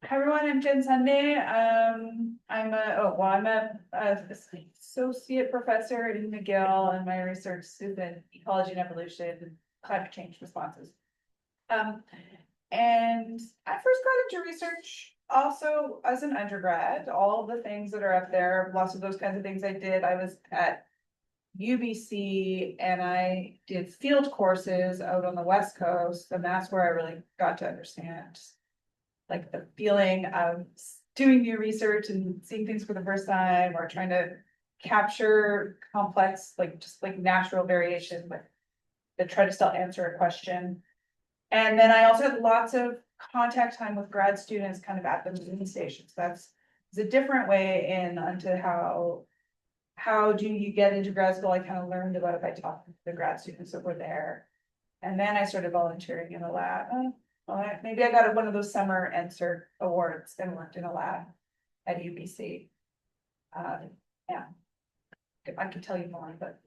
Hi everyone, I'm Jenn Sunday. I'm a associate professor in McGill, and my research is in ecology and evolution and climate change responses. And I first got into research also as an undergrad. All the things that are up there, lots of those kinds of things I did. I was at UBC and I did field courses out on the West Coast, and that's where I really got to understand like the feeling of doing new research and seeing things for the first time, or trying to capture complex, like just like natural variation, but that try to still answer a question. And then I also had lots of contact time with grad students kind of at the moving stations. That's a different way in onto how do you get into grad school. I kind of learned about it by talking to the grad students that were there. And then I started volunteering in a lab. Maybe I got one of those summer answer awards and worked in a lab at UBC. Yeah, I can tell you more, but.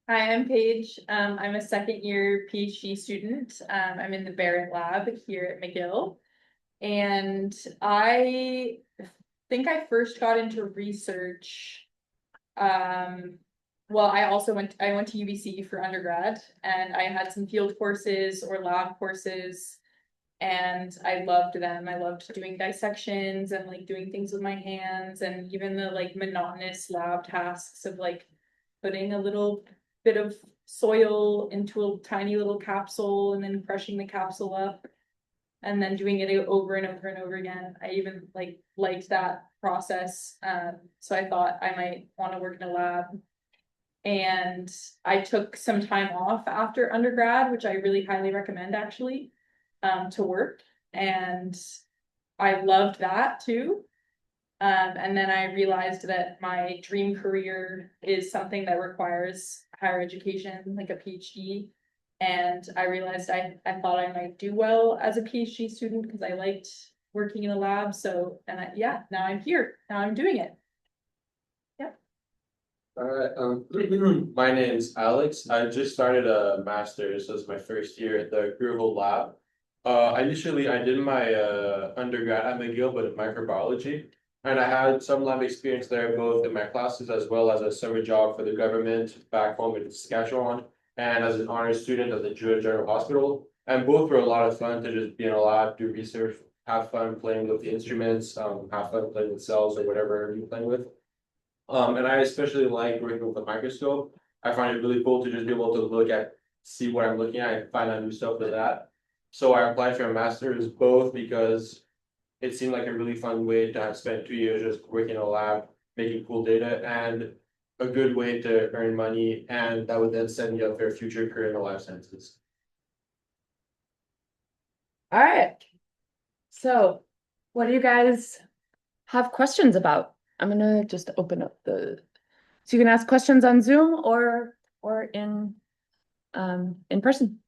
Hi, I'm Paige. I'm a second year PhD student. I'm in the Barrett lab here at McGill. And I think I first got into research. Well, I went to UBC for undergrad, and I had some field courses or lab courses, and I loved them. I loved doing dissections and like doing things with my hands, and even the like monotonous lab tasks of like putting a little bit of soil into a tiny little capsule and then crushing the capsule up and then doing it over and over and over again. I even liked that process. So I thought I might want to work in a lab. And I took some time off after undergrad, which I really highly recommend actually, to work. And I loved that too. And then I realized that my dream career is something that requires higher education, like a PhD. And I realized I thought I might do well as a PhD student because I liked working in a lab. So, now I'm here. Now I'm doing it. All right, my name's Alex. I just started a master's. This is my first year at the Google lab. I did my undergrad at McGill, but in microbiology. And I had some lab experience there, both in my classes as well as a summer job for the government back home in Saskatchewan, and as an honors student at the Jewish General Hospital. And both were a lot of fun to just be in a lab, do research, have fun playing with the instruments, have fun playing with cells or whatever you're playing with. And I especially like working with a microscope. I find it really cool to just be able to see what I'm looking at and find out new stuff with that. So I applied for a master's both because it seemed like a really fun way to have spent 2 years just working in a lab, making cool data, and a good way to earn money, and that would then set me up for a future career in the life sciences. All right. So what do you guys have questions about? I'm gonna just open up so you can ask questions on Zoom or in person.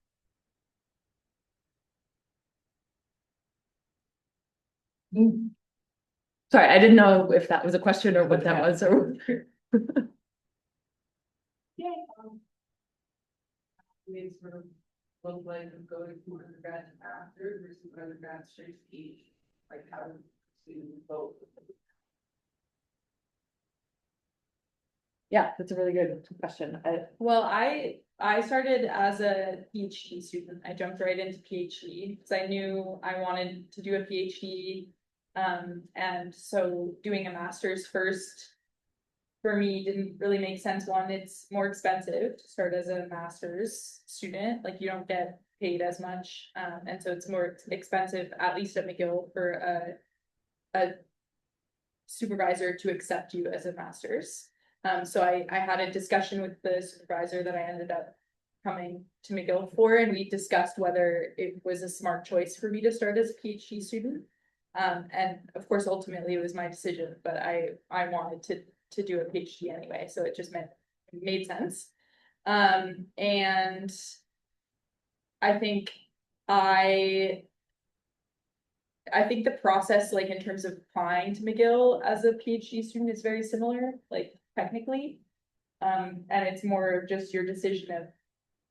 Sorry, I didn't know if that was a question or what that was. Or Yeah. Ways sort of look like going from undergrad to master's versus undergrad straight to PhD, like how to both. Yeah, that's a really good question. Well, I started as a PhD student. I jumped right into PhD because I knew I wanted to do a PhD. And so doing a master's first for me didn't really make sense. One, it's more expensive to start as a master's student. Like you don't get paid as much. And so it's more expensive, at least at McGill, for a supervisor to accept you as a master's. So I had a discussion with the supervisor that I ended up coming to McGill for, and we discussed whether it was a smart choice for me to start as a PhD student. And of course, ultimately it was my decision, but I wanted to do a PhD anyway, so it just made sense. And I think the process, like in terms of applying to McGill as a PhD student, is very similar, like technically. And it's more of just your decision of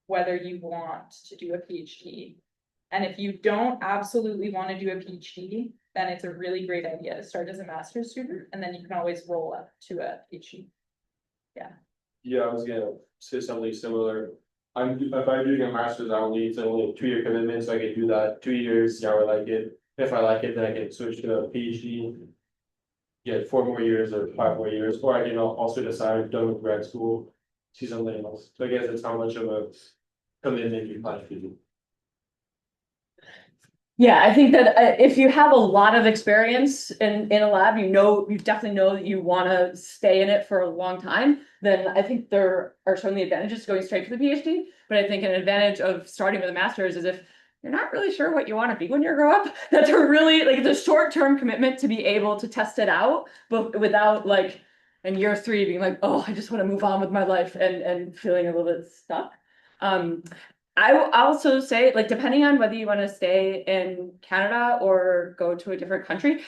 whether you want to do a PhD. And if you don't absolutely want to do a PhD, then it's a really great idea to start as a master's student, and then you can always roll up to a PhD. Yeah, I was gonna say something similar. If I'm doing a master's, I'll need only a 2-year commitment, so I can do that 2 years, see how I like it. If I like it, then I can switch to a PhD. Get 4 more years or 5 more years, or I can also decide I'm done with grad school, see something else. So I guess it's how much of a commitment you plan to do. Yeah, I think that if you have a lot of experience in a lab, you definitely know that you want to stay in it for a long time, then I think there are certainly advantages to going straight to the PhD. But I think an advantage of starting with a master's is if you're not really sure what you want to be when you grow up, that's a really like the short-term commitment to be able to test it out, but without like in year 3 being like, oh, I just want to move on with my life and feeling a little bit stuck. I will also say, like, depending on whether you want to stay in Canada or go to a different country,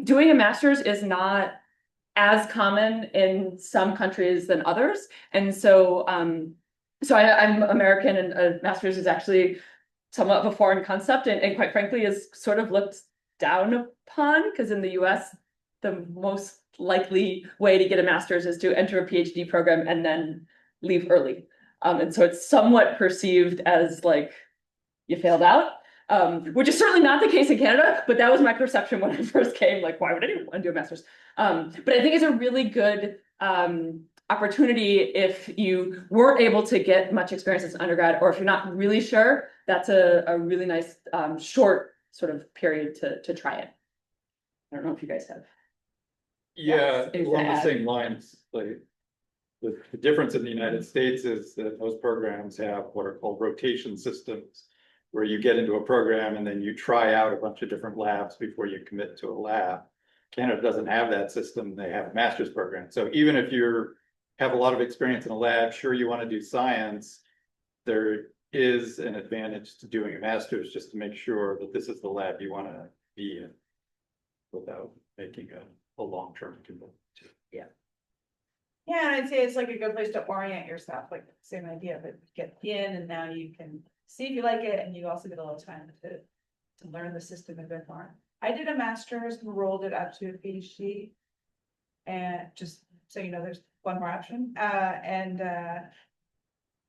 doing a master's is not as common in some countries than others. And so, I'm American, and a master's is actually somewhat of a foreign concept, and quite frankly is sort of looked down upon, because in the US, the most likely way to get a master's is to enter a PhD program and then leave early. And so it's somewhat perceived as like you failed out, which is certainly not the case in Canada, but that was my perception when I first came, like, why would anyone want to do a master's? But I think it's a really good opportunity if you weren't able to get much experience as an undergrad, or if you're not really sure, that's a really nice short sort of period to try it. I don't know if you guys have. Yeah, Yes, along the add. same lines, like. The difference in the United States is that most programs have what are called rotation systems. Where you get into a program and then you try out a bunch of different labs before you commit to a lab. Canada doesn't have that system, they have a master's program. So even if you have a lot of experience in a lab, sure you want to do science. There is an advantage to doing a master's just to make sure that this is the lab you want to be in. Without making a long-term commitment. Yeah, and I'd say it's like a good place to orient yourself, like same idea, but get in and now you can see if you like it, and you also get a little time to learn the system a bit more. I did a master's and rolled it up to a PhD. And just so you know, there's one more option. And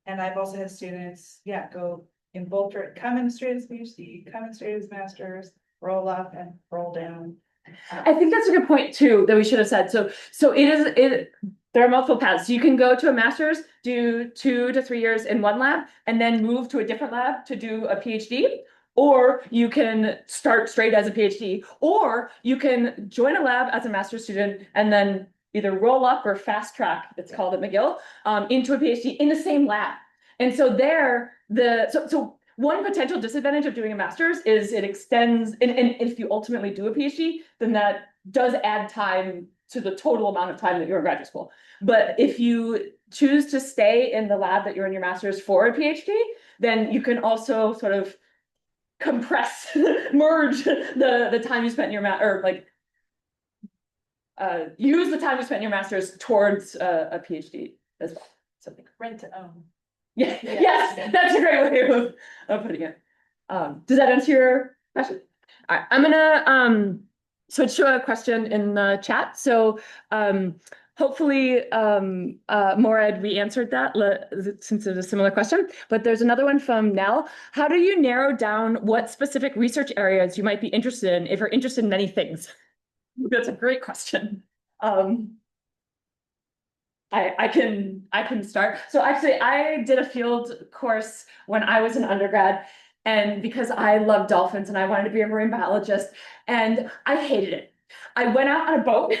I've also had students, go in both, come in straight as PhD, come in straight as master's, roll up and roll down. I think that's a good point too, that we should have said. So there are multiple paths. You can go to a master's, do 2 to 3 years in one lab, and then move to a different lab to do a PhD. Or you can start straight as a PhD, or you can join a lab as a master's student and then either roll up or fast track, it's called at McGill, into a PhD in the same lab. And so so one potential disadvantage of doing a master's is it extends, and if you ultimately do a PhD, then that does add time to the total amount of time that you're in graduate school. But if you choose to stay in the lab that you're in your master's for a PhD, then you can also sort of compress, merge the time you spent in your use the time you spent in your master's towards a PhD as well. Something. Rent to own. Yeah, yes, that's a great way of putting it. Does that answer your question? All right, I'm gonna switch to a question in the chat. So hopefully Morad, we answered that since it's a similar question, but there's another one from Nell. How do you narrow down what specific research areas you might be interested in if you're interested in many things? That's a great question. I can start. So actually I did a field course when I was an undergrad, and because I love dolphins and I wanted to be a marine biologist, and I hated it. I went out on a boat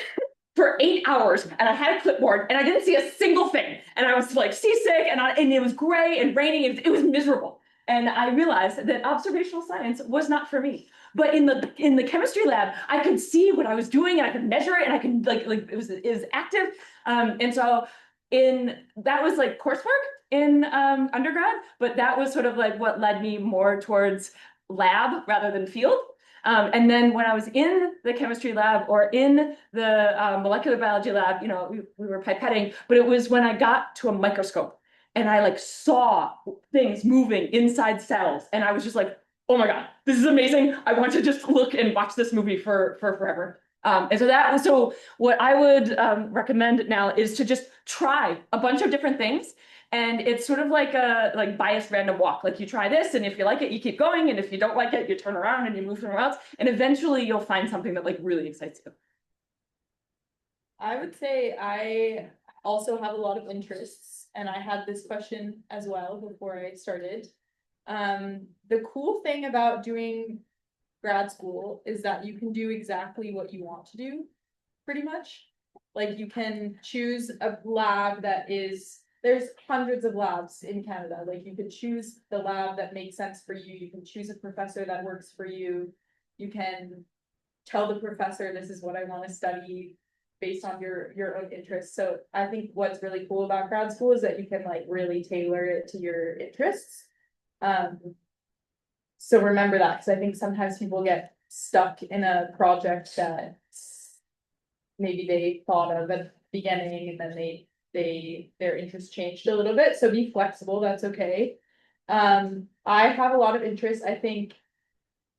for 8 hours and I had a clipboard and I didn't see a single thing. And I was like seasick, and it was gray and raining, and it was miserable. And I realized that observational science was not for me. But in the chemistry lab, I could see what I was doing and I could measure it, and I could like it was active. And so that was like coursework in undergrad, but that was sort of like what led me more towards lab rather than field. And then when I was in the chemistry lab or in the molecular biology lab, we were pipetting, but it was when I got to a microscope and I like saw things moving inside cells, and I was just like, oh my God, this is amazing. I want to just look and watch this movie for forever. And so what I would recommend now is to just try a bunch of different things. And it's sort of like a biased random walk. Like you try this, and if you like it, you keep going. And if you don't like it, you turn around and you move somewhere else. And eventually you'll find something that like really excites you. I would say I also have a lot of interests, and I had this question as well before I started. The cool thing about doing grad school is that you can do exactly what you want to do, pretty much. Like you can choose a lab that is, there's hundreds of labs in Canada. Like you could choose the lab that makes sense for you. You can choose a professor that works for you. You can tell the professor, this is what I want to study based on your own interests. So I think what's really cool about grad school is that you can like really tailor it to your interests. So remember that, because I think sometimes people get stuck in a project that maybe they thought of at the beginning and then their interest changed a little bit. So be flexible, that's okay. I have a lot of interest. I think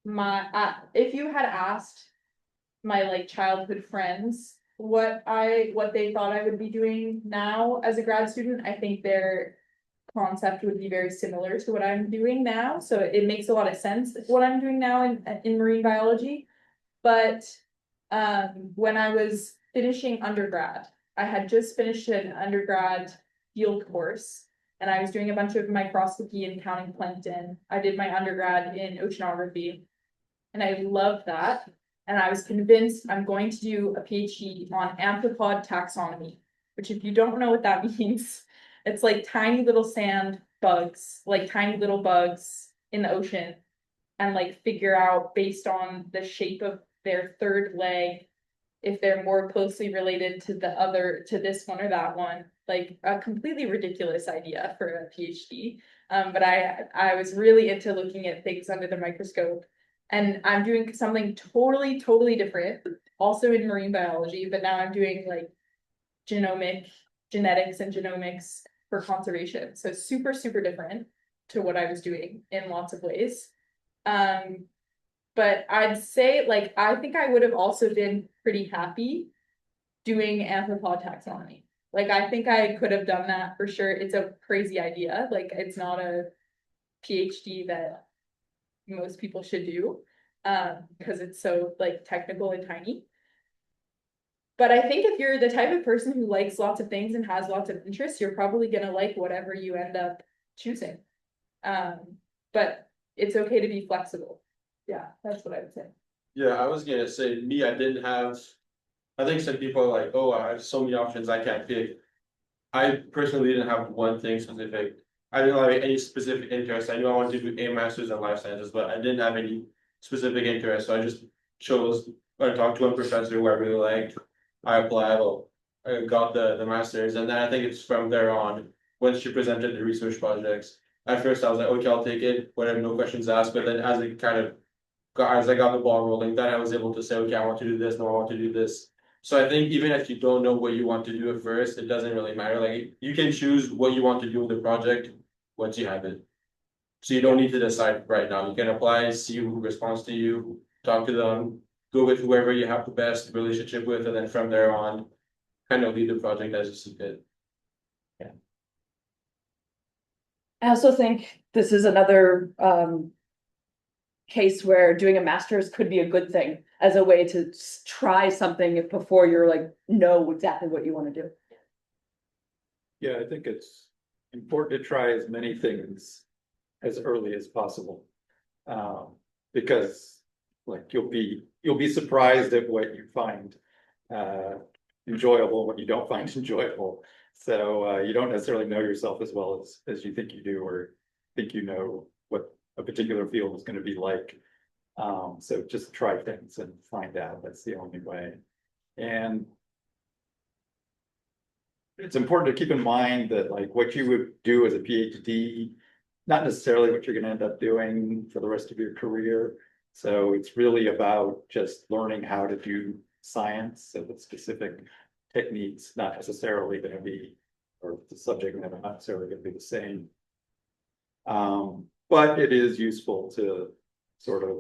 if you had asked my like childhood friends what they thought I would be doing now as a grad student, I think their concept would be very similar to what I'm doing now. So it makes a lot of sense what I'm doing now in marine biology. But when I was finishing undergrad, I had just finished an undergrad field course, and I was doing a bunch of microscopy and counting plankton. I did my undergrad in oceanography, and I loved that. And I was convinced I'm going to do a PhD on amphipod taxonomy, which if you don't know what that means, it's like tiny little sand bugs, like tiny little bugs in the ocean, and like figure out based on the shape of their third leg if they're more closely related to this one or that one. Like a completely ridiculous idea for a PhD. But I was really into looking at things under the microscope. And I'm doing something totally different, also in marine biology, but now I'm doing like genetics and genomics for conservation. So super different to what I was doing in lots of ways. But I'd say like I think I would have also been pretty happy doing amphipod taxonomy. Like I think I could have done that for sure. It's a crazy idea. Like it's not a PhD that most people should do, because it's so like technical and tiny. But I think if you're the type of person who likes lots of things and has lots of interests, you're probably gonna like whatever you end up choosing. But it's okay to be flexible. Yeah, that's what I would say. Yeah, I was gonna say, me, I didn't have, I think some people are like, oh, I have so many options I can't pick. I personally didn't have one thing specific. I didn't have any specific interest. I knew I wanted to do a master's in life sciences, but I didn't have any specific interest. So I just chose, I talked to one professor who I really liked. I applied, I got the master's, and then I think it's from there on, when she presented the research projects. At first I was like, okay, I'll take it, whatever, no questions asked, but then as it kind of as I got the ball rolling, then I was able to say, okay, I want to do this, no, I want to do this. So I think even if you don't know what you want to do at first, it doesn't really matter. Like you can choose what you want to do with the project once you have it. So you don't need to decide right now. You can apply, see who responds to you, talk to them, go with whoever you have the best relationship with, and then from there on, kind of lead the project as you see fit. I also think this is another case where doing a master's could be a good thing as a way to try something before you're like know exactly what you want to do. Yeah, I think it's important to try as many things as early as possible. Because like you'll be surprised at what you find enjoyable, what you don't find enjoyable. So you don't necessarily know yourself as well as you think you do, or think you know what a particular field is going to be like. So just try things and find out. That's the only way. And it's important to keep in mind that like what you would do as a PhD, not necessarily what you're going to end up doing for the rest of your career. So it's really about just learning how to do science. So the specific techniques, not necessarily going to be, or the subject matter not necessarily going to be the same. But it is useful to sort of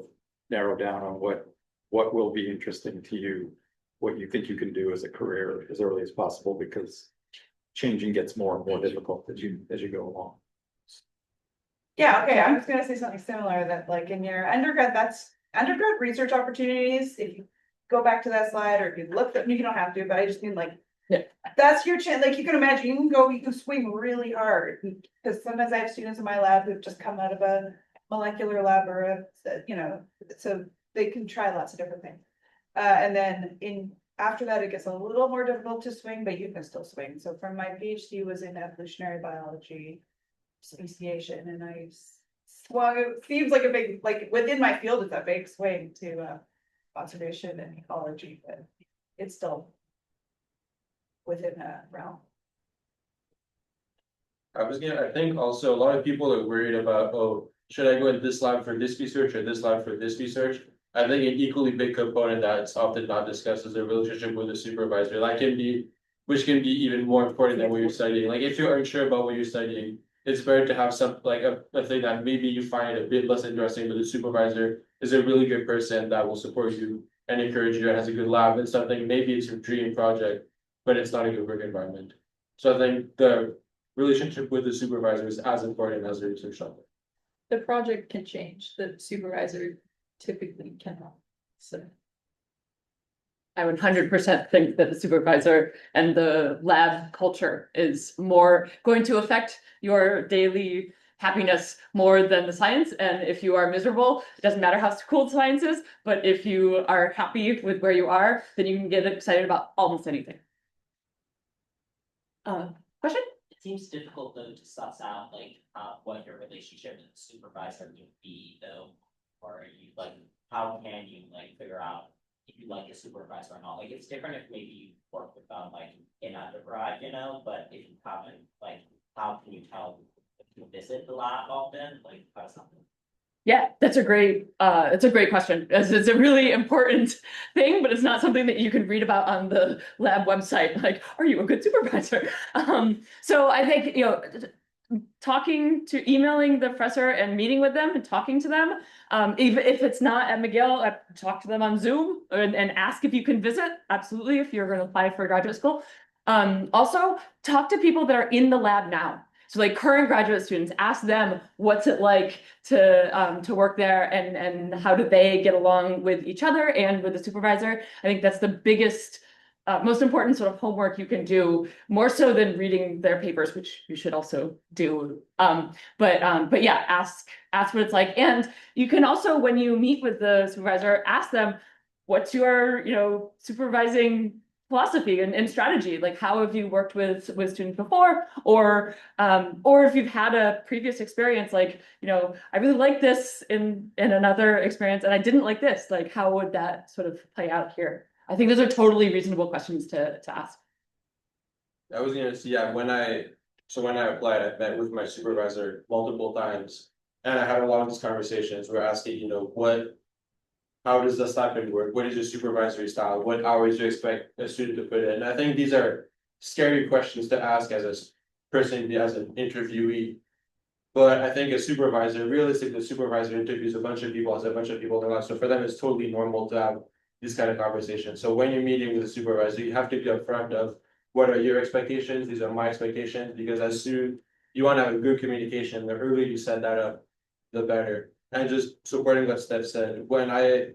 narrow down on what will be interesting to you, what you think you can do as a career as early as possible, because changing gets more and more difficult as you go along. Yeah, okay, I was gonna say something similar, that like in your undergrad, that's undergrad research opportunities, if you go back to that slide, or if you look at, you don't have to, but I just mean like. Yeah. That's your chance, like you can imagine, you can swing really hard, because sometimes I have students in my lab who've just come out of a molecular lab or so they can try lots of different things. And then after that, it gets a little more difficult to swing, but you can still swing. So from my PhD was in evolutionary biology, speciation, and I swung, it seems like a big, like within my field, it's a big swing to conservation and ecology, but it's still within that realm. I think also a lot of people are worried about, oh, should I go in this lab for this research or this lab for this research? I think an equally big component that's often not discussed is the relationship with the supervisor. Which can be even more important than what you're studying. Like if you're unsure about what you're studying, it's better to have some like a thing that maybe you find a bit less interesting, but the supervisor is a really good person that will support you and encourage you and has a good lab and something. Maybe it's your dream project, but it's not a good work environment. So I think the relationship with the supervisor is as important as the research topic. The project can change, the supervisor typically cannot, so. I 100% think that the supervisor and the lab culture is more going to affect your daily happiness more than the science. And if you are miserable, it doesn't matter how cool the science is, but if you are happy with where you are, then you can get excited about almost anything. Question? It seems difficult though to suss out like what your relationship with the supervisor would be though, or you like how can you like figure out if you like a supervisor or not? Like it's different if maybe you work with them like in undergrad, but if you haven't, like how can you tell if you visit the lab often? Like how does something? Yeah, that's a great question. It's a really important thing, but it's not something that you can read about on the lab website. Like, are you a good supervisor? So I think, emailing the professor and meeting with them and talking to them, even if it's not at McGill, I talk to them on Zoom and ask if you can visit. Absolutely, if you're going to apply for graduate school. Also, talk to people that are in the lab now. So like current graduate students, ask them what's it like to work there and how do they get along with each other and with the supervisor. I think that's the biggest, most important sort of homework you can do, more so than reading their papers, which you should also do. But yeah, ask what it's like. And you can also, when you meet with the supervisor, ask them, what's your, supervising philosophy and strategy? Like, how have you worked with students before? Or if you've had a previous experience, like, I really like this in another experience and I didn't like this, like, how would that sort of play out here? I think those are totally reasonable questions to ask. I was gonna say, yeah, when I applied, I met with my supervisor multiple times. And I had a lot of these conversations. We're asking, how does the stipend work? What is your supervisory style? What hours do you expect a student to put in? And I think these are scary questions to ask as a person, as an interviewee. But I think a supervisor, realistically, the supervisor interviews a bunch of people, has a bunch of people in their life. So for them, it's totally normal to have these kind of conversations. So when you're meeting with a supervisor, you have to be upfront of what are your expectations? These are my expectations, because as soon you want to have a good communication, the earlier you set that up, the better. And just supporting what Steph said, when I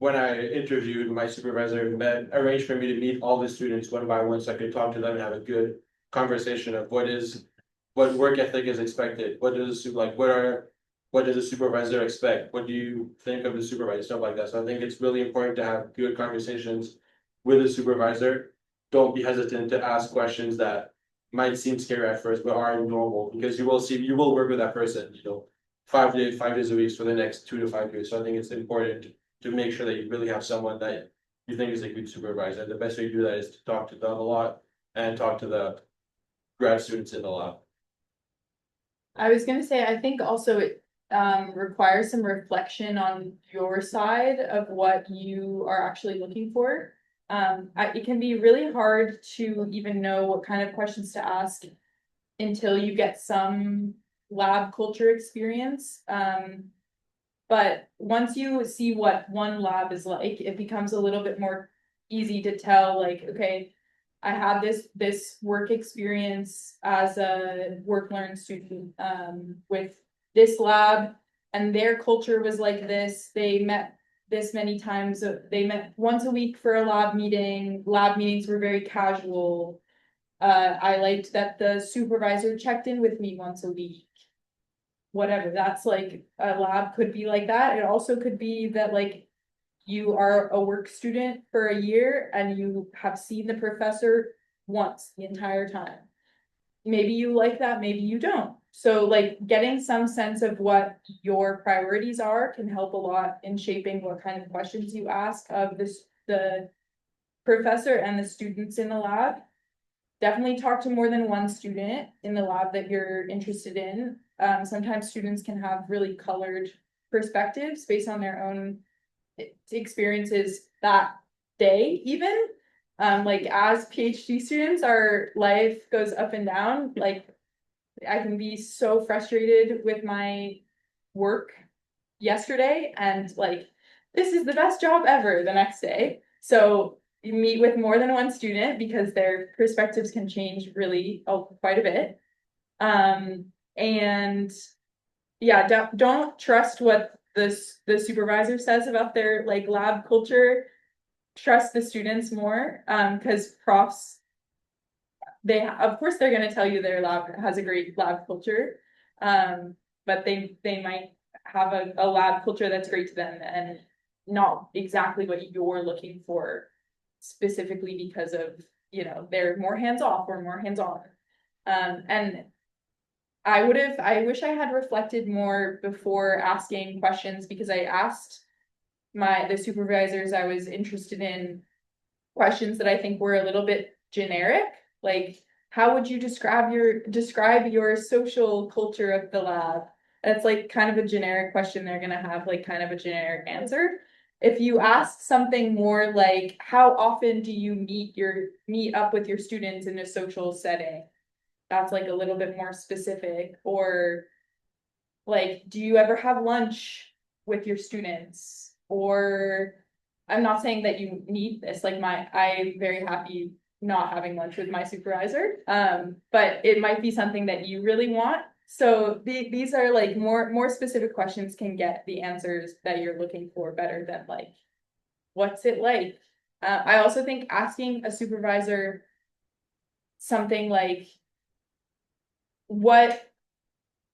interviewed, my supervisor arranged for me to meet all the students one by one so I could talk to them and have a good conversation of what work ethic is expected, what does the supervisor expect, what do you think of the supervisor, stuff like that. So I think it's really important to have good conversations with the supervisor. Don't be hesitant to ask questions that might seem scary at first but are normal, because you will work with that person, 5 days a week for the next 2 to 5 years. So I think it's important to make sure that you really have someone that you think is a good supervisor. The best way to do that is to talk to them a lot and talk to the grad students in the lab. I was gonna say, I think also it requires some reflection on your side of what you are actually looking for. It can be really hard to even know what kind of questions to ask until you get some lab culture experience. But once you see what one lab is like, it becomes a little bit more easy to tell, like, okay, I had this work experience as a work learn student with this lab, and their culture was like this. They met this many times. They met once a week for a lab meeting. Lab meetings were very casual. I liked that the supervisor checked in with me once a week. Whatever, that's like, a lab could be like that. It also could be that like you are a work student for a year and you have seen the professor once the entire time. Maybe you like that, maybe you don't. So like getting some sense of what your priorities are can help a lot in shaping what kind of questions you ask of the professor and the students in the lab. Definitely talk to more than one student in the lab that you're interested in. Sometimes students can have really colored perspectives based on their own experiences that day even. Like as PhD students, our life goes up and down. Like I can be so frustrated with my work yesterday and like, this is the best job ever the next day. So you meet with more than one student because their perspectives can change really quite a bit. And yeah, don't trust what the supervisor says about their like lab culture. Trust the students more, because profs, of course they're going to tell you their lab has a great lab culture, but they might have a lab culture that's great to them and not exactly what you're looking for, specifically because of, they're more hands off or more hands on. And I wish I had reflected more before asking questions, because I asked the supervisors I was interested in questions that I think were a little bit generic. Like, how would you describe your social culture of the lab? That's like kind of a generic question. They're gonna have like kind of a generic answer. If you ask something more like, how often do you meet up with your students in a social setting? That's like a little bit more specific. Or like, do you ever have lunch with your students? Or I'm not saying that you need this, like I'm very happy not having lunch with my supervisor. But it might be something that you really want. So these are like more specific questions can get the answers that you're looking for better than like, what's it like? I also think asking a supervisor something like, what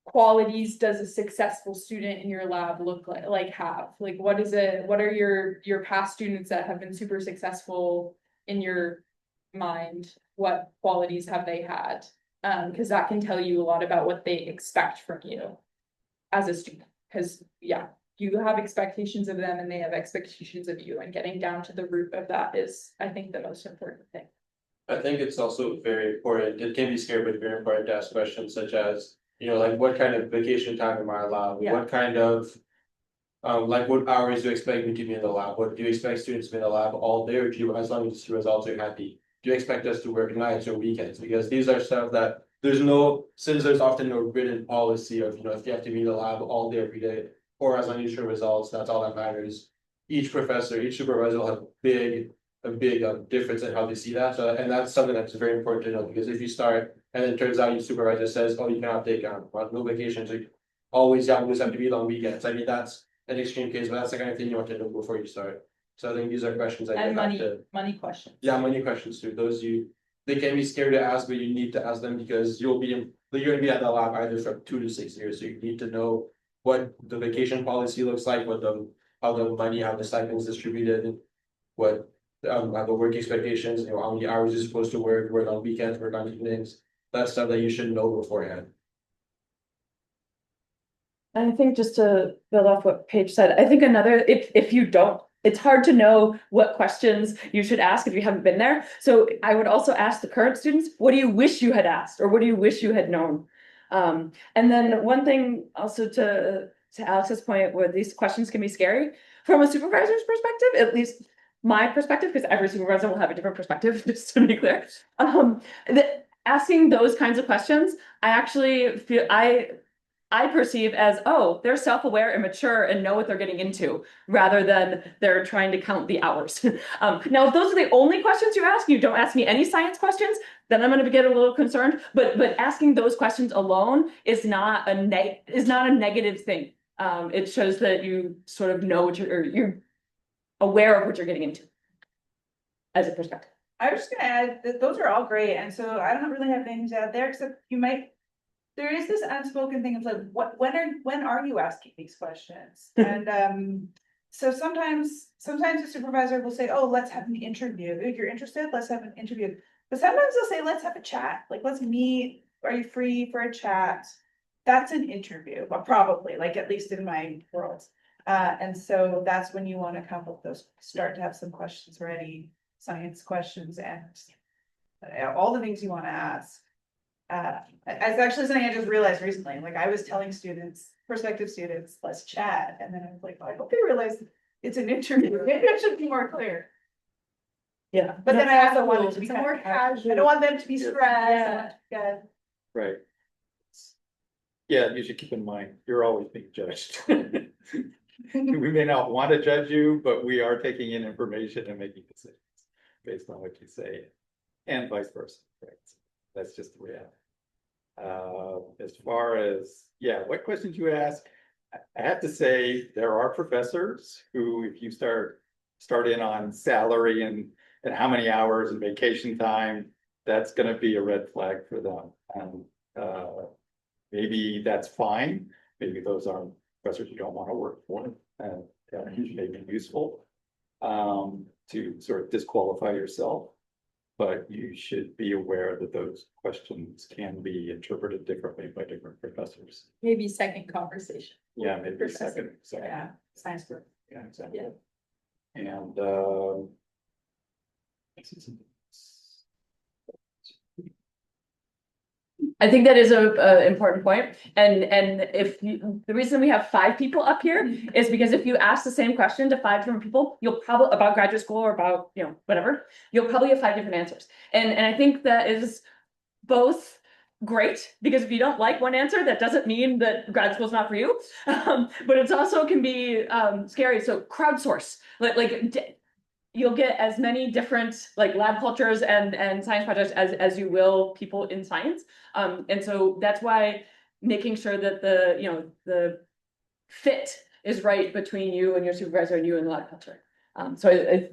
qualities does a successful student in your lab look have? Like, what are your past students that have been super successful in your mind? What qualities have they had? Because that can tell you a lot about what they expect from you as a student. Because yeah, you have expectations of them and they have expectations of you, and getting down to the root of that is, I think, the most important thing. I think it's also very important, it can be scary, but very important to ask questions such as, like what kind of vacation time am I allowed? Yeah. What kind of, like what hours do you expect me to be in the lab? What do you expect students to be in the lab all day, or do you, as long as the results are happy? Do you expect us to work nights or weekends? Because these are stuff that since there's often no written policy of, if you have to be in the lab all day every day, or as long as you show results, that's all that matters. Each professor, each supervisor will have a big difference in how they see that. So, and that's something that's very important to know, because if you start and then it turns out your supervisor says, oh, you cannot take no vacations, you always have to be on weekends. I mean, that's an extreme case, but that's the kind of thing you want to know before you start. So I think these are questions that And you have to. money questions. Yeah, money questions too. They can be scary to ask, but you need to ask them because you're gonna be at the lab either from 2 to 6 years. So you need to know what the vacation policy looks like, how the stipends distributed, what have the work expectations, how many hours you're supposed to work on weekends, work on evenings. That's stuff that you should know beforehand. And I think just to build off what Paige said, I think if you don't, it's hard to know what questions you should ask if you haven't been there. So I would also ask the current students, what do you wish you had asked, or what do you wish you had known? And then one thing also to Alex's point, where these questions can be scary, from a supervisor's perspective, at least my perspective, because every supervisor will have a different perspective, just to be clear. Asking those kinds of questions, I actually feel I perceive as, oh, they're self-aware and mature and know what they're getting into, rather than they're trying to count the hours. Now, if those are the only questions you ask, you don't ask me any science questions, then I'm going to get a little concerned. But asking those questions alone is not a negative thing. It shows that you sort of know what you're aware of what you're getting into as a perspective. I was just gonna add that those are all great, and so I don't really have things out there, except there is this unspoken thing of like, when are you asking these questions? And so sometimes the supervisor will say, oh, let's have an interview. If you're interested, let's have an interview. But sometimes they'll say, let's have a chat, like, let's meet, are you free for a chat? That's an interview, but probably, like, at least in my world. And so that's when you want to come up with those, start to have some questions ready, science questions, and all the things you want to ask. It's actually something I just realized recently, like I was telling prospective students, let's chat, and then I was like, well, I hope they realize it's an interview, maybe I should be more clear. Yeah. But then I also want it to be It's a kind more of casual. casual. I don't want them to be Yeah. stressed. Yeah. I want it to be good. Right. Yeah, you should keep in mind, you're always being judged. We may not want to judge you, but we are taking in information and making decisions based on what you say, and vice versa, right? That's just the reality. As far as, yeah, what questions you ask, I have to say, there are professors who, if you start in on salary and how many hours and vacation time, that's gonna be a red flag for them. And maybe that's fine. Maybe those aren't professors you don't want to work for, and may be useful to sort of disqualify yourself. But you should be aware that those questions can be interpreted differently by different professors. Maybe second conversation. Yeah, maybe Professor. second. Yeah, science group. Yeah, exactly. Yeah. And I think that is a important point. And the reason we have 5 people up here is because if you ask the same question to 5 different people, you'll probably, about graduate school or about, whatever, you'll probably have 5 different answers. And I think that is both great, because if you don't like one answer, that doesn't mean that grad school is not for you. But it's also can be scary. So crowdsource, you'll get as many different like lab cultures and science projects as you will people in science. And so that's why making sure that the fit is right between you and your supervisor and you and the lab culture. So I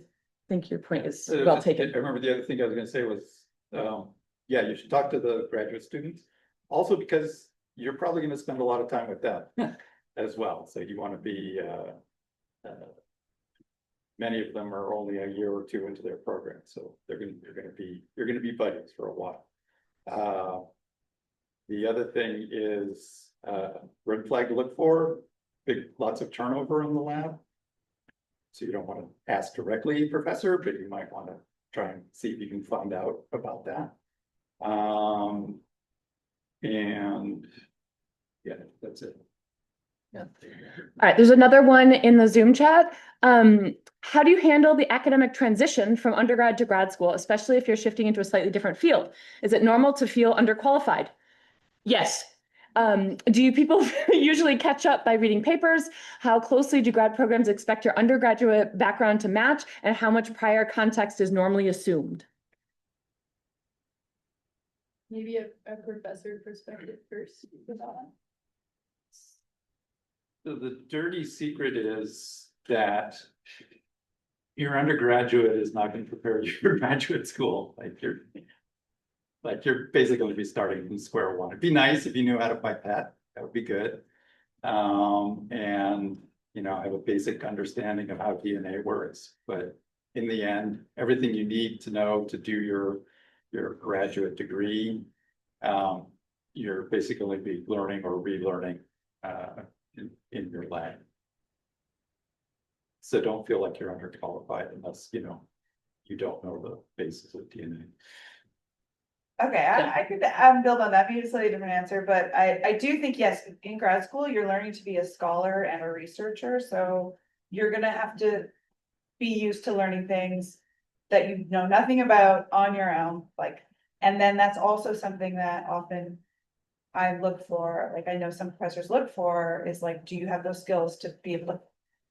think your point is well taken. I remember the other thing I was gonna say was, yeah, you should talk to the graduate students. Also because you're probably gonna spend a lot of time with them as well. So you wanna be, many of them are only a year or 2 into their program, so you're gonna be buddies for a while. The other thing is, red flag to look for, lots of turnover in the lab. So you don't want to ask directly, professor, but you might want to try and see if you can find out about that. And yeah, that's it. Yeah. All right, there's another one in the Zoom chat. How do you handle the academic transition from undergrad to grad school, especially if you're shifting into a slightly different field? Is it normal to feel underqualified? Yes. Do you people usually catch up by reading papers? How closely do grad programs expect your undergraduate background to match, and how much prior context is normally assumed? Maybe a professor perspective first. So the dirty secret is that your undergraduate is not going to prepare you for graduate school. You're basically going to be starting from square one. It'd be nice if you knew how to pipette. That would be good. And have a basic understanding of how DNA works. But in the end, everything you need to know to do your graduate degree, you're basically going to be learning or relearning in your lab. So don't feel like you're underqualified unless you don't know the basis of DNA. Okay, I could build on that, maybe a slightly different answer, but I do think, yes, in grad school, you're learning to be a scholar and a researcher, so you're gonna have to be used to learning things that you know nothing about on your own, and then that's also something that often I look for, like, I know some professors look for is like, do you have those skills to be able to,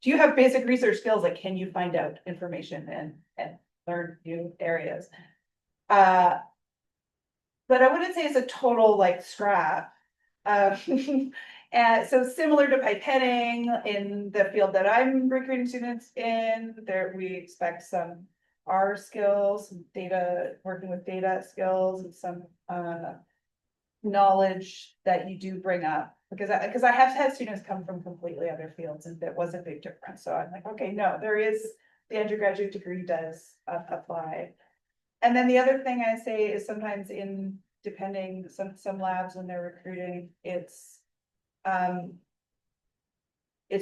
do you have basic research skills? Like, can you find out information and learn new areas? But I wouldn't say it's a total like scrap. And so similar to pipetting in the field that I'm recruiting students in, there we expect some R skills, some data, working with data skills and some knowledge that you do bring up. Because I have had students come from completely other fields and there was a big difference. So I'm like, okay, no, there is, the undergraduate degree does apply. And then the other thing I say is sometimes in, depending, some labs when they're recruiting, it's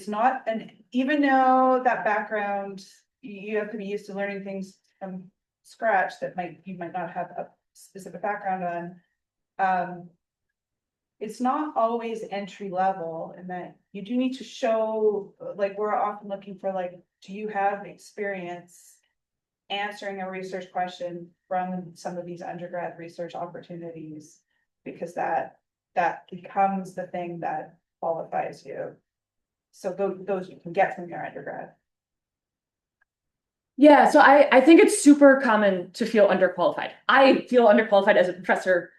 not an, even though that background, you have to be used to learning things from scratch that you might not have a specific background on. It's not always entry level, and that you do need to show, like, we're often looking for, like, do you have experience answering a research question from some of these undergrad research opportunities? Because that becomes the thing that qualifies you. So those you can get from your undergrad. Yeah, so I think it's super common to feel underqualified. I feel underqualified as a professor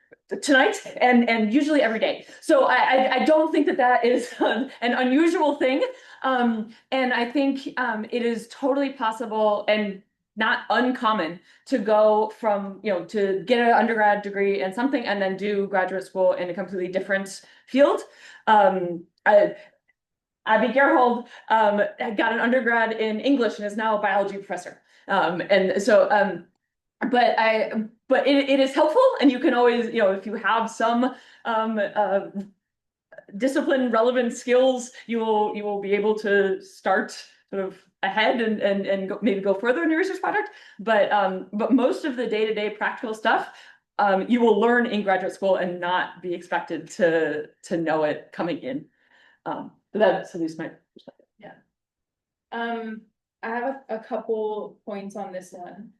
tonight and usually every day. So I don't think that is an unusual thing. And I think it is totally possible and not uncommon to go from, to get an undergrad degree in something and then do graduate school in a completely different field. Abby Gerhold got an undergrad in English and is now a biology professor. And so, but it is helpful, and you can always, if you have some discipline relevant skills, you will be able to start sort of ahead and maybe go further in your research project. But most of the day-to-day practical stuff you will learn in graduate school and not be expected to know it coming in. That's at least my perspective. Yeah. I have a couple points on this one.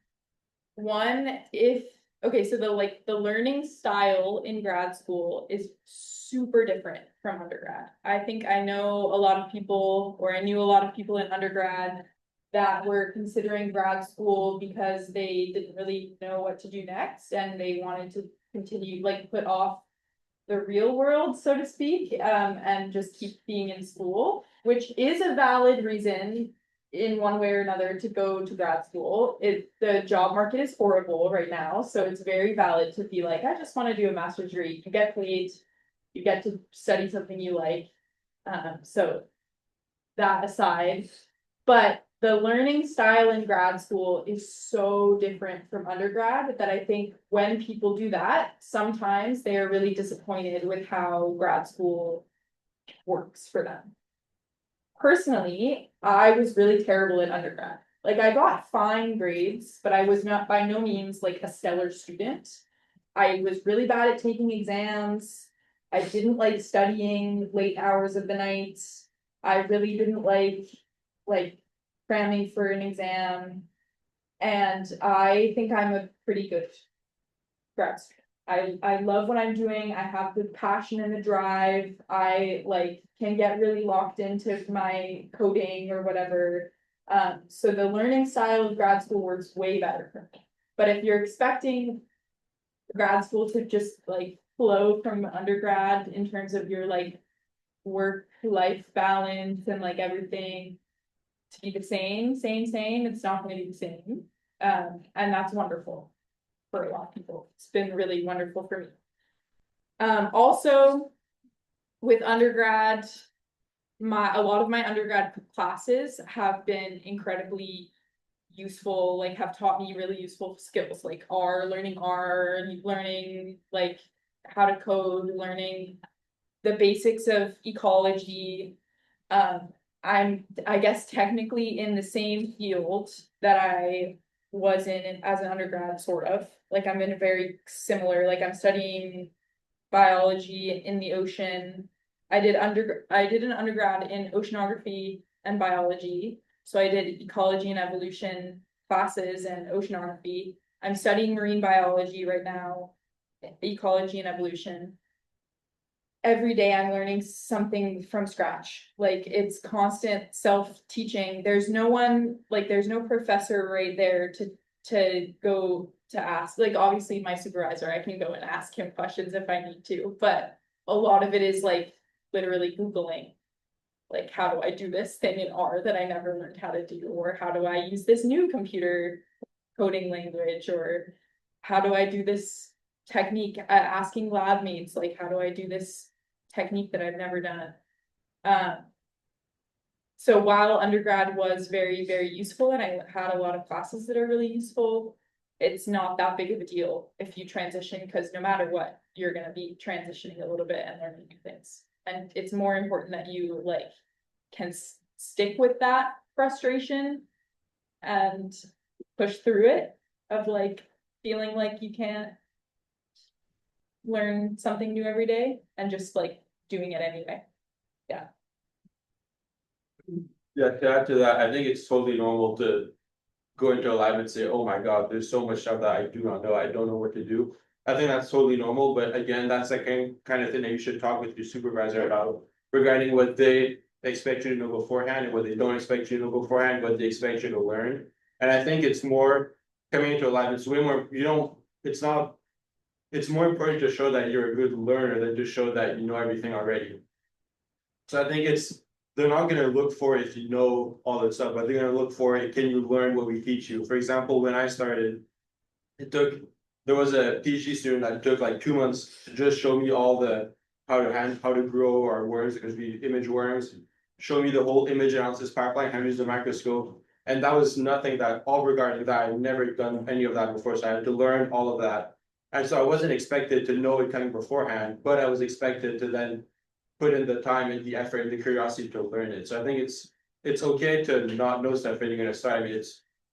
One, so the learning style in grad school is super different from undergrad. I think I know a lot of people, or I knew a lot of people in undergrad that were considering grad school because they didn't really know what to do next and they wanted to continue, like, put off the real world, so to speak, and just keep being in school, which is a valid reason in one way or another to go to grad school. The job market is horrible right now, so it's very valid to be like, I just want to do a master's degree. You get paid, you get to study something you like. So that aside, but the learning style in grad school is so different from undergrad that I think when people do that, sometimes they are really disappointed with how grad school works for them. Personally, I was really terrible at undergrad. Like, I got fine grades, but I was not by no means like a stellar student. I was really bad at taking exams. I didn't like studying late hours of the night. I really didn't like cramming for an exam. And I think I'm a pretty good grad student. I love what I'm doing. I have the passion and the drive. I can get really locked into my coding or whatever. So the learning style of grad school works way better for me. But if you're expecting grad school to just flow from undergrad in terms of your work-life balance and everything to be the same, it's not going to be the same. And that's wonderful for a lot of people. It's been really wonderful for me. Also, with undergrad, a lot of my undergrad classes have been incredibly useful, have taught me really useful skills like learning R, learning how to code, learning the basics of ecology. I'm, I guess, technically in the same field that I was in as an undergrad, sort of. I'm in a very similar, I'm studying biology in the ocean. I did an undergrad in oceanography and biology. So I did ecology and evolution classes and oceanography. I'm studying marine biology right now, ecology and evolution. every day I'm learning something from scratch. Like it's constant self-teaching. There's no one, like there's no professor right there to go to ask. Like obviously my supervisor, I can go and ask him questions if I need to, but a lot of it is like literally Googling. Like, how do I do this thing in R that I never learned how to do? Or how do I use this new computer coding language? Or how do I do this technique? Asking lab mates, like, how do I do this technique that I've never done? So while undergrad was very, very useful and I had a lot of classes that are really useful, it's not that big of a deal if you transition, because no matter what, you're going to be transitioning a little bit and learning new things. And it's more important that you like can stick with that frustration and push through it, of like feeling like you can't learn something new every day and just like doing it anyway. Yeah, to add to that, I think it's totally normal to go into a lab and say, oh my God, there's so much stuff that I do not know. I don't know what to do. I think that's totally normal, but again, that's the kind of thing that you should talk with your supervisor about regarding what they expect you to know beforehand and what they don't expect you to know beforehand, what they expect you to learn. And I think it's more coming into a lab, it's way more, it's more important to show that you're a good learner than to show that you know everything already. So I think they're not gonna look for if you know all that stuff, but they're gonna look for it, can you learn what we teach you? For example, when I started, there was a PhD student that took like 2 months to just show me all the how to grow our worms, because we image worms, show me the whole image analysis pipeline, how to use the microscope. And that was nothing that all regarding that. I've never done any of that before, so I had to learn all of that. And so I wasn't expected to know it coming beforehand, but I was expected to then put in the time and the effort and the curiosity to learn it. So I think it's okay to not know stuff when you're gonna start. I mean,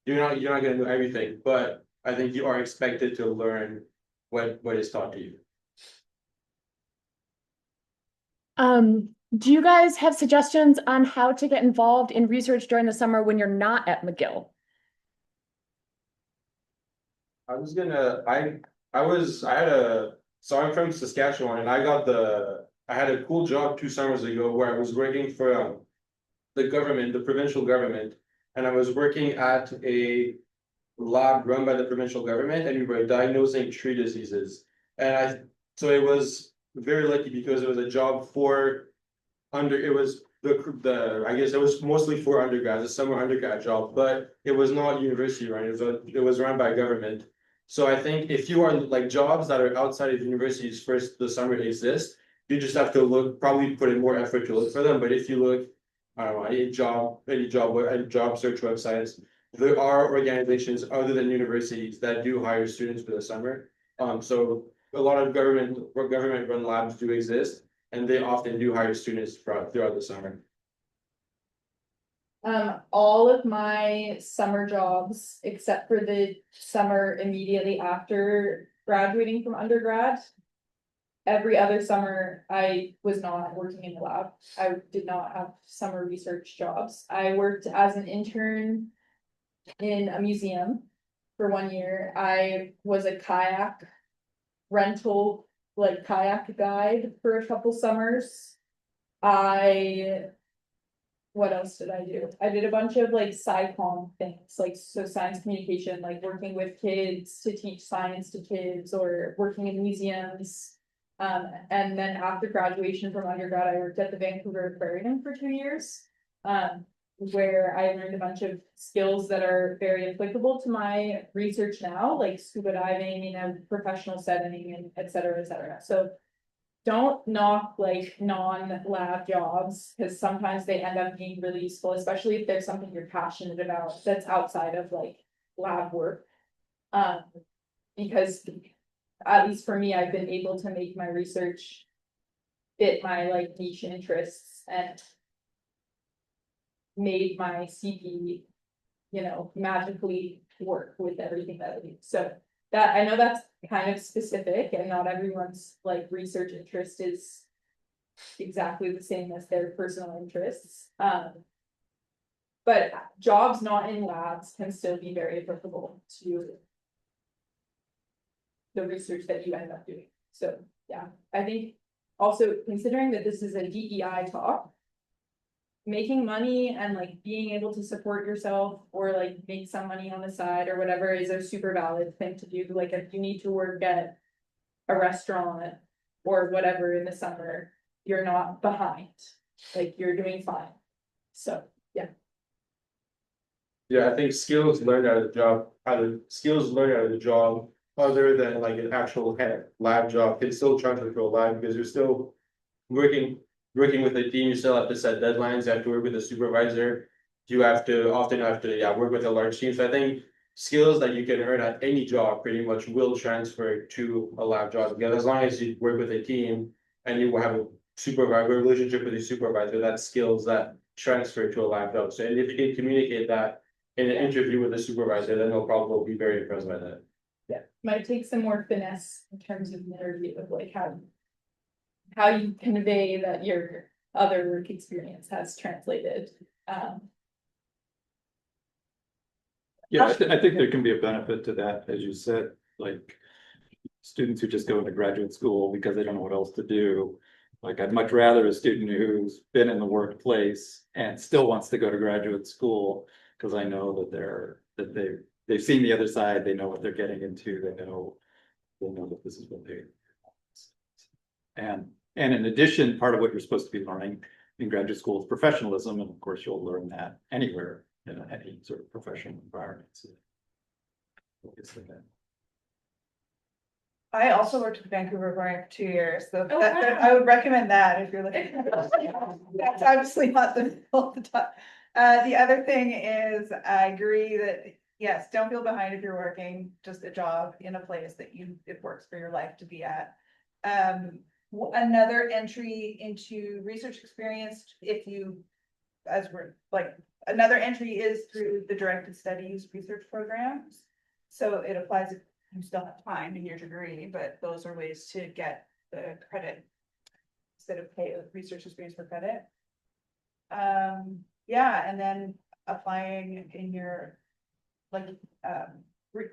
you're not gonna know everything, but I think you are expected to learn what is taught to you. Do you guys have suggestions on how to get involved in research during the summer when you're not at McGill? So I'm from Saskatchewan, and I had a cool job 2 summers ago where I was working for the government, the provincial government, and I was working at a lab run by the provincial government, and we were diagnosing tree diseases. So it was very lucky because it was a job it was I guess it was mostly for undergrads, a summer undergrad job, but it was not university run, it was run by government. So I think if you are like jobs that are outside of universities first, the summer exist, you just have to probably put in more effort to look for them. But if you look, I don't know, any job search websites, there are organizations other than universities that do hire students for the summer. So a lot of government run labs do exist, and they often do hire students throughout the summer. All of my summer jobs, except for the summer immediately after graduating from undergrad, every other summer I was not working in the lab. I did not have summer research jobs. I worked as an intern in a museum for 1 year. I was a kayak rental, like kayak guide for a couple summers. What else did I do? I did a bunch of like SciComm things, like so science communication, like working with kids to teach science to kids, or working in museums. And then after graduation from undergrad, I worked at the Vancouver Aquarium for 2 years, where I learned a bunch of skills that are very applicable to my research now, like scuba diving in a professional setting, and et cetera, et cetera. So don't knock like non-lab jobs, because sometimes they end up being really useful, especially if there's something you're passionate about that's outside of like lab work. Because at least for me, I've been able to make my research fit my like niche interests and made my CV, magically work with everything that I do. So that, I know that's kind of specific, and not everyone's like research interest is exactly the same as their personal interests. But jobs not in labs can still be very applicable to the research that you end up doing. So yeah, I think also considering that this is a DEI talk, making money and like being able to support yourself or like make some money on the side or whatever is a super valid thing to do. Like if you need to work at a restaurant or whatever in the summer, you're not behind, like you're doing fine. So, yeah. Yeah, I think skills learned out of the job, other than like an actual lab job, can still transfer to a lab because you're still working with a team. You still have to set deadlines. You have to work with a supervisor. You often have to work with a large team. So I think skills that you can earn at any job pretty much will transfer to a lab job. Because as long as you work with a team and you have a relationship with your supervisor, that's skills that transfer to a lab job. So and if you can communicate that in an interview with a supervisor, then they'll probably be very impressed by that. Yeah, might take some more finesse in terms of the interview of like how you convey that your other work experience has translated. Yeah, I think there can be a benefit to that, as you said, like students who just go into graduate school because they don't know what else to do. Like I'd much rather a student who's been in the workplace and still wants to go to graduate school, because I know that they've seen the other side, they know what they're getting into, they know that this is what they. And in addition, part of what you're supposed to be learning in graduate school is professionalism, and of course you'll learn that anywhere in any sort of professional environment. So, I also worked with Vancouver for 2 years, so Oh, I would recommend that if you're looking. That's obviously not the all the time. The other thing is, I agree that, yes, don't feel behind if you're working just a job in a place that it works for your life to be at. Another entry into research experience, another entry is through the directed studies research programs. So it applies if you still have time in your degree, but those are ways to get the credit instead of pay research experience for credit. Yeah, and then applying in your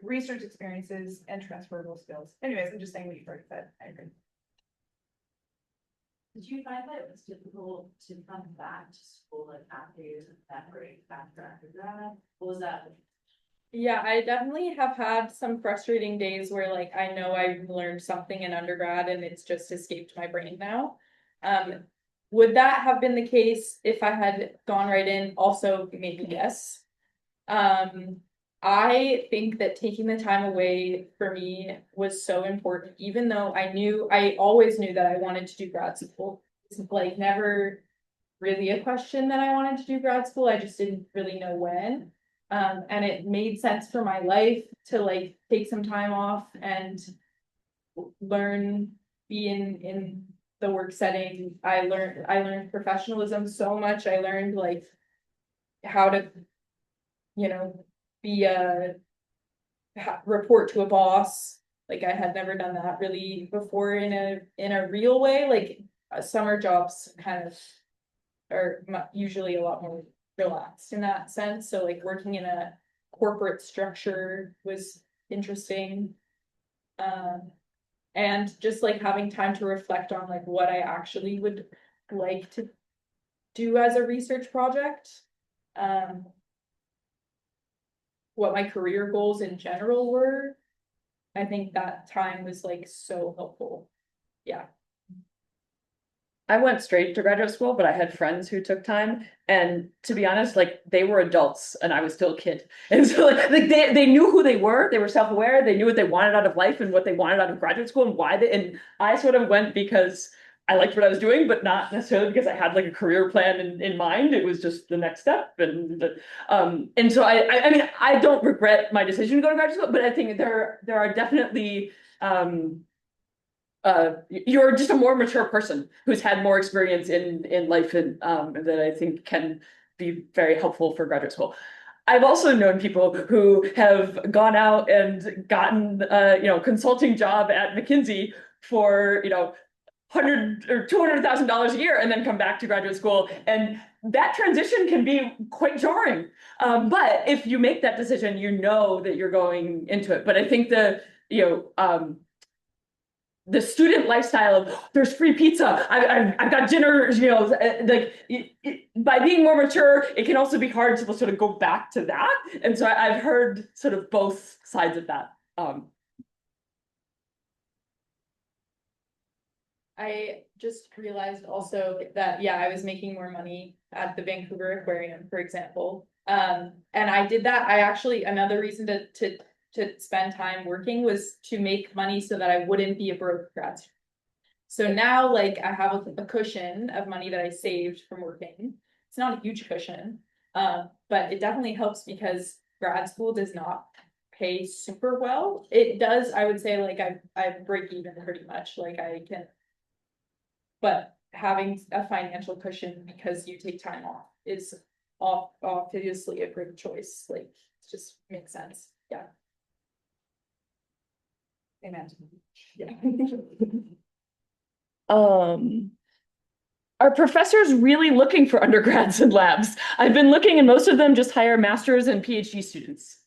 research experiences and transferable skills. Anyways, I'm just saying what you've already said. I agree. Did you find that it was difficult to come back to school like after years of that grade after undergrad? What was that? Yeah, I definitely have had some frustrating days where like I know I learned something in undergrad and it's just escaped my brain now. Would that have been the case if I had gone right in? Also, maybe yes. I think that taking the time away for me was so important, even though I always knew that I wanted to do grad school. It's like never really a question that I wanted to do grad school. I just didn't really know when. And it made sense for my life to like take some time off and learn, be in the work setting. I learned professionalism so much. I learned like how to, be report to a boss. Like I had never done that really before in a real way. Like summer jobs kind of are usually a lot more relaxed in that sense. So like working in a corporate structure was interesting. And just like having time to reflect on like what I actually would like to do as a research project. What my career goals in general were. I think that time was like so helpful. Yeah. I went straight to graduate school, but I had friends who took time, and to be honest, like they were adults and I was still a kid. And so like they knew who they were self-aware, they knew what they wanted out of life and what they wanted out of graduate school and why and I sort of went because I liked what I was doing, but not necessarily because I had like a career plan in mind. It was just the next step. And so I mean, I don't regret my decision to go to graduate school, but I think there are definitely you're just a more mature person who's had more experience in life and that I think can be very helpful for graduate school. I've also known people who have gone out and gotten consulting job at McKinsey for $100,000 or $200,000 a year and then come back to graduate school, and that transition can be quite jarring. But if you make that decision, you know that you're going into it. But I think the student lifestyle of there's free pizza. I've got dinner, like by being more mature, it can also be hard to sort of go back to that. And so I've heard sort of both sides of that. I just realized also that, yeah, I was making more money at the Vancouver Aquarium, for example. And I did that. I actually, another reason to spend time working was to make money so that I wouldn't be a broke grad student. So now, like, I have a cushion of money that I saved from working. It's not a huge cushion, but it definitely helps because grad school does not pay super well. It does, I would say, like, I break even pretty much, like I can. But having a financial cushion because you take time off is obviously a great choice, like, it just makes sense, yeah. Amen. Yeah. Are professors really looking for undergrads in labs? I've been looking and most of them just hire masters and PhD students.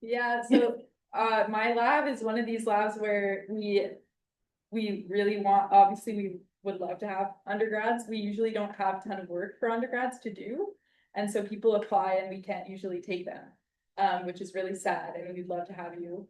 Yeah, so my lab is one of these labs where we really want, obviously we would love to have undergrads. We usually don't have a ton of work for undergrads to do. And so people apply and we can't usually take them, which is really sad. I mean, we'd love to have you.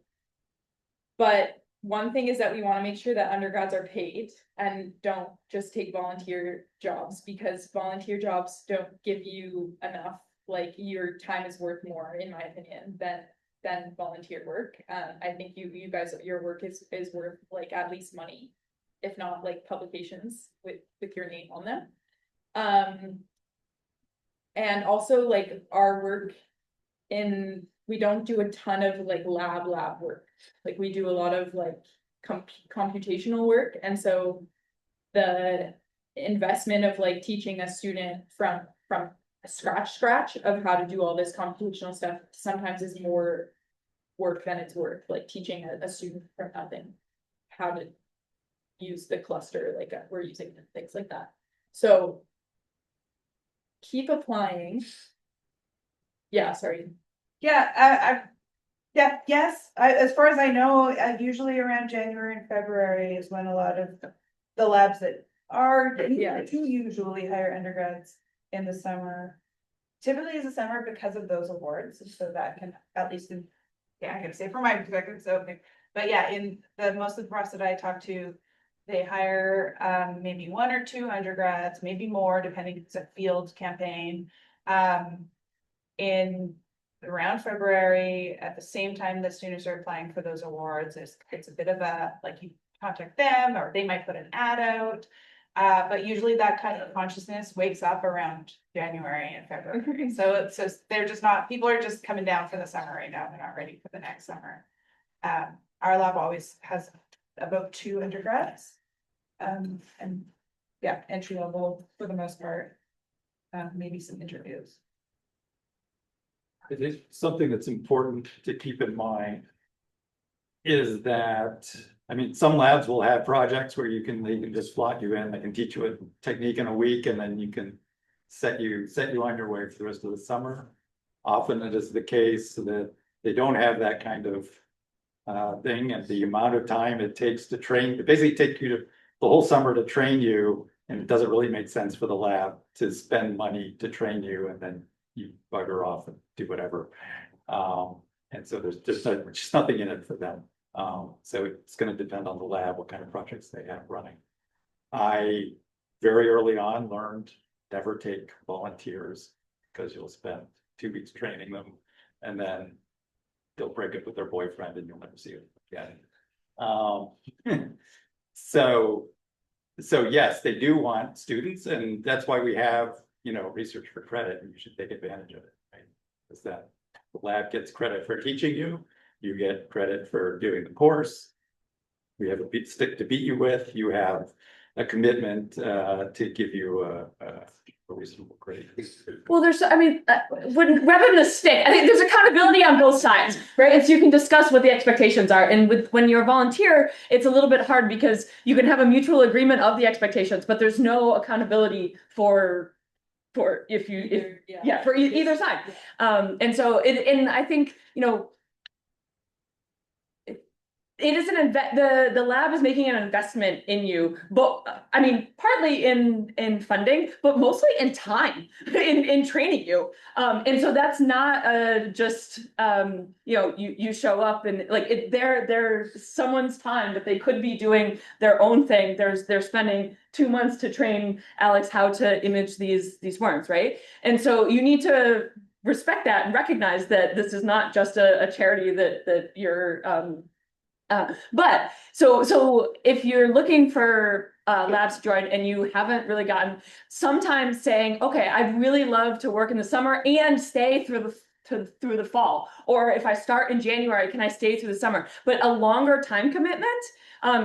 But one thing is that we want to make sure that undergrads are paid and don't just take volunteer jobs, because volunteer jobs don't give you enough, like your time is worth more, in my opinion, than volunteer work. I think you guys, your work is worth like at least money, if not like publications with your name on them. And also like our work we don't do a ton of like lab work. Like we do a lot of like computational work. And so the investment of like teaching a student from scratch of how to do all this computational stuff sometimes is more work than it's worth, like teaching a student from nothing how to use the cluster like we're using, things like that. So keep applying. Yeah, sorry. Yeah, as far as I know, usually around January and February is when a lot of the labs that are, do usually hire undergrads in the summer. Typically is the summer because of those awards, so that can, at least in, yeah, I can say from my perspective, so, but yeah, in the, most of the profs that I talk to, they hire, maybe 1 or 2 undergrads, maybe more, depending if it's a field campaign. In around February, at the same time the students are applying for those awards, it's a bit of a, like, you contact them, or they might put an ad out. But usually that kind of consciousness wakes up around January and February. So they're just not, people are just coming down for the summer right now. They're not ready for the next summer. Our lab always has about 2 undergrads. And yeah, entry level for the most part. Maybe some interviews. I think something that's important to keep in mind is that, I mean, some labs will have projects where they can just slot you in, they can teach you a technique in a week, and then you can set you on your way for the rest of the summer. Often it is the case that they don't have that kind of thing, and the amount of time it takes to train, it basically takes you to the whole summer to train you, and it doesn't really make sense for the lab to spend money to train you and then you bugger off and do whatever. And so there's just nothing in it for them. So it's going to depend on the lab, what kind of projects they have running. I very early on learned never take volunteers, because you'll spend 2 weeks training them and then they'll break up with their boyfriend and you'll never see them again. So yes, they do want students, and that's why we have, research for credit, and you should take advantage of it, right? Because that the lab gets credit for teaching you, you get credit for doing the course. We have a stick to beat you with, you have a commitment to give you a reasonable grade. Well, rather than a stick, I think there's accountability on both sides, right? And so you can discuss what the expectations are. And when you're a volunteer, it's a little bit hard because you can have a mutual agreement of the expectations, but there's no accountability for either side. And so and I think, it is the lab is making an investment in you, but I mean, partly in funding, but mostly in time, in training you. And so that's not just you know, you show up and like there's someone's time that they could be doing their own thing. They're spending 2 months to train Alex how to image these worms, right? And so you need to respect that and recognize that this is not just a charity that you're but so if you're looking for labs to join and you haven't really gotten, sometimes saying, okay, I'd really love to work in the summer and stay through the fall, or if I start in January, can I stay through the summer? But a longer time commitment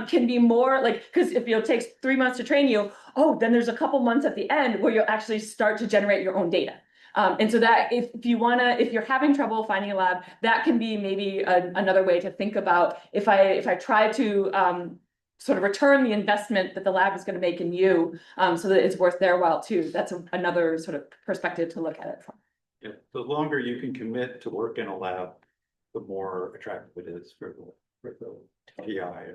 can be more like, because if it takes 3 months to train you, oh, then there's a couple months at the end where you'll actually start to generate your own data. And so that if you're having trouble finding a lab, that can be maybe another way to think about, if I try to sort of return the investment that the lab is going to make in you, so that it's worth their while too. That's another sort of perspective to look at it from. Yeah, the longer you can commit to work in a lab, the more attractive it is for the PI.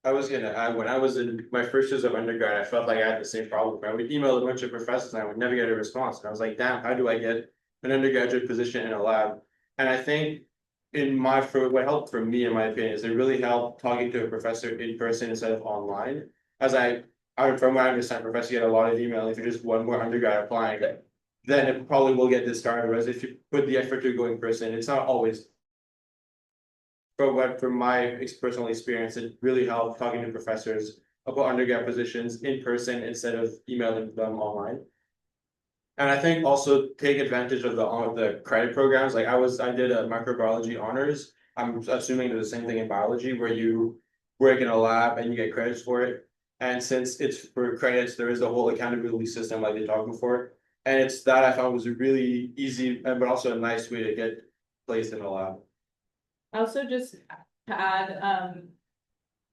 I was gonna add, when I was in my first years of undergrad, I felt like I had the same problem. I would email a bunch of professors and I would never get a response. And I was like, damn, how do I get an undergraduate position in a lab? And I think what helped for me, in my opinion, is it really helped talking to a professor in person instead of online. As from what I understand, professors get a lot of email. If you're just one more undergrad applying, then it probably will get discarded. Whereas if you put the effort to go in person, it's not always. From my personal experience, it really helped talking to professors about undergrad positions in person instead of emailing them online. And I think also take advantage of the credit programs. Like I did a microbiology honors. I'm assuming there's the same thing in biology where you work in a lab and you get credits for it. And since it's for credits, there is a whole accountability system like they talked before. And it's that I found was a really easy, but also a nice way to get placed in a lab. Also, just to add,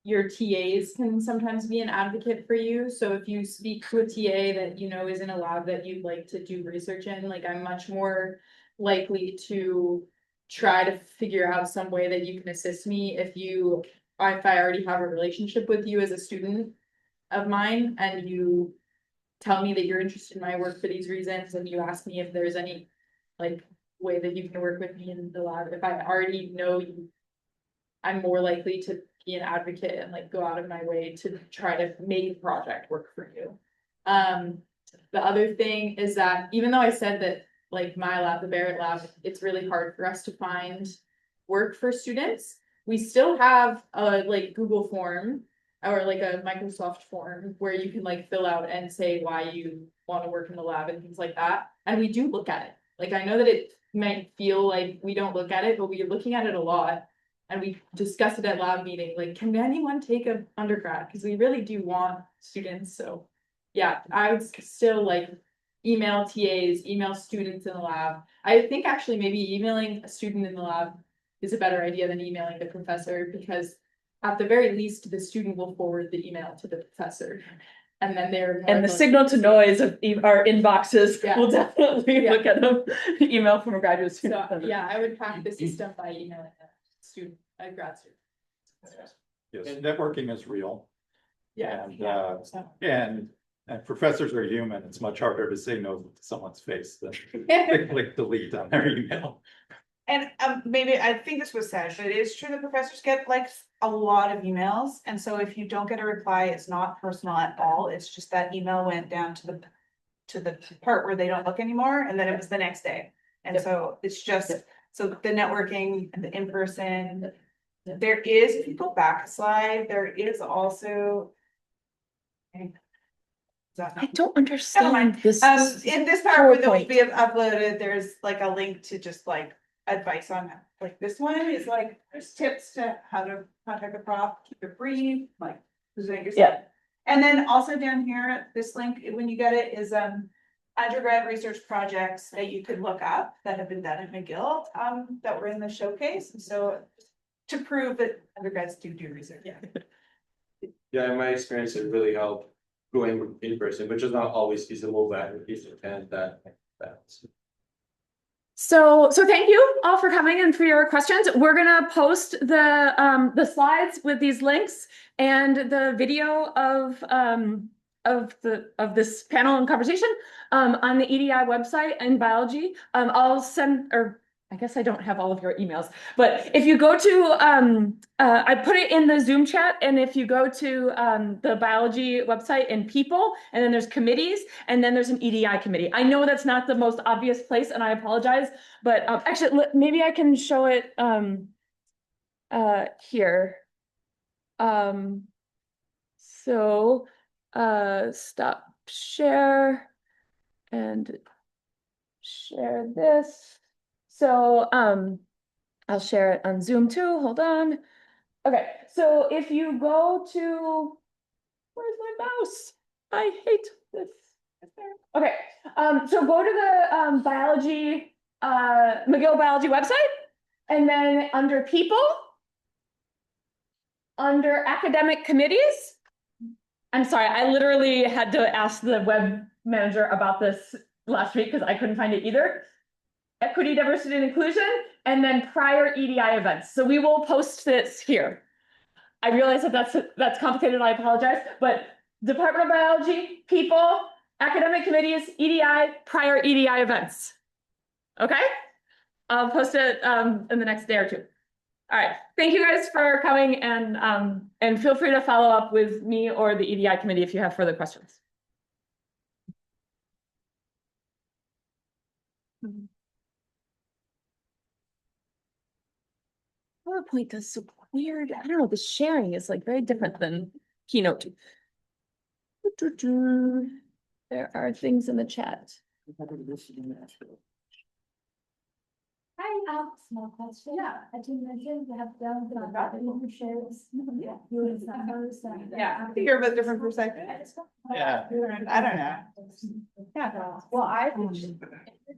your TAs can sometimes be an advocate for you. So if you speak to a TA that you know is in a lab that you'd like to do research in, like I'm much more likely to try to figure out some way that you can assist me if I already have a relationship with you as a student of mine and you tell me that you're interested in my work for these reasons and you ask me if there's any like way that you can work with me in the lab. If I already know you, I'm more likely to be an advocate and like go out of my way to try to make a project work for you. The other thing is that even though I said that like my lab, the Barrett lab, it's really hard for us to find work for students, we still have a like Google form or like a Microsoft form where you can like fill out and say why you want to work in the lab and things like that. And we do look at it. Like I know that it might feel like we don't look at it, but we're looking at it a lot. And we discussed it at lab meeting, like, can anyone take an undergrad? Because we really do want students. So yeah, I would still like email TAs, email students in the lab. I think actually maybe emailing a student in the lab is a better idea than emailing the professor, because at the very least, the student will forward the email to the professor. And then and the signal to noise of our inboxes will definitely look at them. Email from a graduate student. So yeah, I would hack the system by emailing a grad student. Yes, networking is real. Yeah. And professors are human. It's much harder to say no to someone's face than click delete on their email. And maybe, I think this was said, but it is true that professors get like a lot of emails. And so if you don't get a reply, it's not personal at all. It's just that email went down to the part where they don't look anymore. And then it was the next day. And so it's just, so the networking and the in-person, there is, if you go back a slide, there is also. I don't understand this. In this part where they'll be uploaded, there's like a link to just like advice on like this one is like there's tips to how to contact a prof, keep it brief, like present yourself. Yeah. And then also down here, this link, when you get it, is undergrad research projects that you could look up that have been done at McGill that were in the showcase. And so to prove that undergrads do research. Yeah, in my experience, it really helped going in person, which is not always feasible, but at least it can that. So thank you all for coming and for your questions. We're gonna post the slides with these links and the video of this panel and conversation on the EDI website in biology. I'll send, or I guess I don't have all of your emails, but if you go to I put it in the Zoom chat, and if you go to the biology website and people, and then there's committees, and then there's an EDI committee. I know that's not the most obvious place, and I apologize, but actually maybe I can show it here. So stop share and share this. So I'll share it on Zoom too. Hold on. Okay, so if you go to, where's my mouse? I hate this. Okay, so go to the biology, McGill Biology website, and then under people, under academic committees. I'm sorry, I literally had to ask the web manager about this last week because I couldn't find it either. Equity, diversity, and inclusion, and then prior EDI events. So we will post this here. I realize that that's complicated, I apologize, but Department of Biology, people, academic committees, EDI, prior EDI events. Okay? I'll post it in the next day or two. All right, thank you guys for coming, and feel free to follow up with me or the EDI committee if you have further questions. PowerPoint is so weird. I don't know, the sharing is like very different than Keynote. There are things in the chat. Hi, small question. Yeah, I did mention you have done the shares. Yeah. Yeah, I think you're of a different perspective. Yeah. I don't know. Yeah, well, I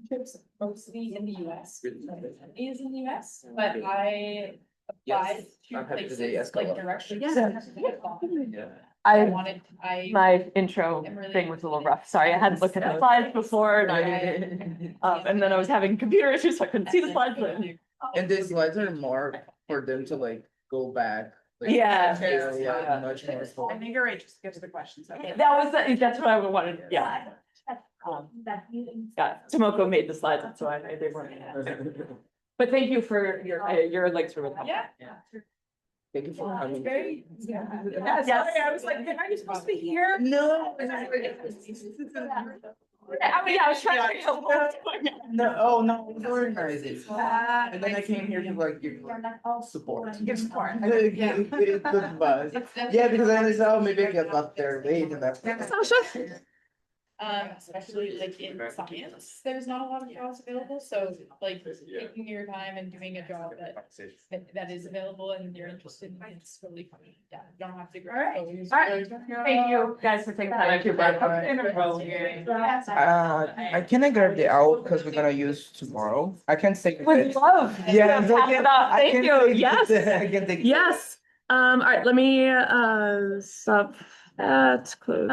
trips mostly in the US. Is in the US, but I applied to places like directions. My intro thing was a little rough. Sorry, I hadn't looked at the slides before, and then I was having computer issues, so I couldn't see the slides. And these slides are more for them to like go back. Like, Yeah. much more. I think you're right, just get to the questions. That's what I wanted, yeah. Yeah, Tomoko made the slides, that's why they weren't. But thank you for your links were really helpful. Yeah. Thank you for coming. Very, yeah, sorry, I was like, are you supposed to be here? No. I was trying to figure out what was going on. No, oh no, it was organizing. And then I came here to like give support. Give support. Yeah. Good buzz. Yeah, because I understand, oh, maybe I get left there late and that's. Sasha? Especially like in science, there's not a lot of jobs available, so like taking your time and doing a job that is available and you're interested in, it's really funny. Yeah, you don't have to. All right, thank you guys for taking time. I cannot grab the owl because we're gonna use tomorrow. I can take. With love. Yeah, Thank you, yes. I can take. Yes. All right, let me stop that, close.